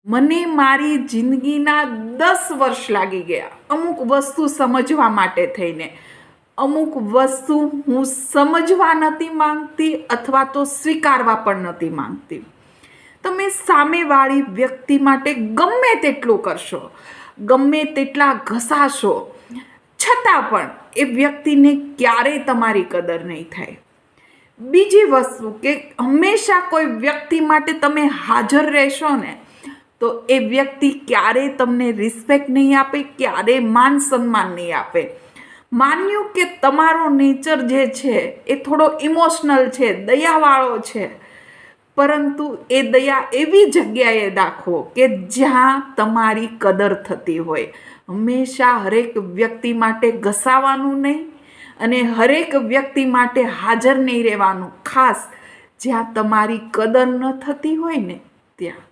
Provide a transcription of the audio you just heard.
મને મારી જિંદગીના 10 વર્ષ લાગી ગયા અમુક વસ્તુ સમજવા માટે થઈને. અમુક વસ્તુ હું સમજવા નથી માંગતી અથવા તો સ્વીકારવા પણ નથી માંગતી. તમે સામેવાળી વ્યક્તિ માટે ગમે તેટલું કરશો, ગમે તેટલા ઘસાશો, છતાં પણ એ વ્યક્તિને ક્યારેય તમારી કદર નહીં થાય. બીજી વસ્તુ કે હંમેશા કોઈ વ્યક્તિ માટે તમે હાજર રહેશો ને તો એ વ્યક્તિ ક્યારેય તમને રિસ્પેક્ટ નહીં આપે, ક્યારેય માન સન્માન નહીં આપે. માન્યું કે તમારો નેચર જે છે એ થોડો ઇમોશનલ છે, દયાવાળો છે, પરંતુ એ દયા એવી જગ્યાએ દાખવો કે જ્યાં તમારી કદર થતી હોય. હંમેશા હરેક વ્યક્તિ માટે ઘસાવાનું નહીં અને હરેક વ્યક્તિ માટે હાજર નહીં રહેવાનું, ખાસ જ્યાં તમારી કદર ન થતી હોય ને ત્યાં.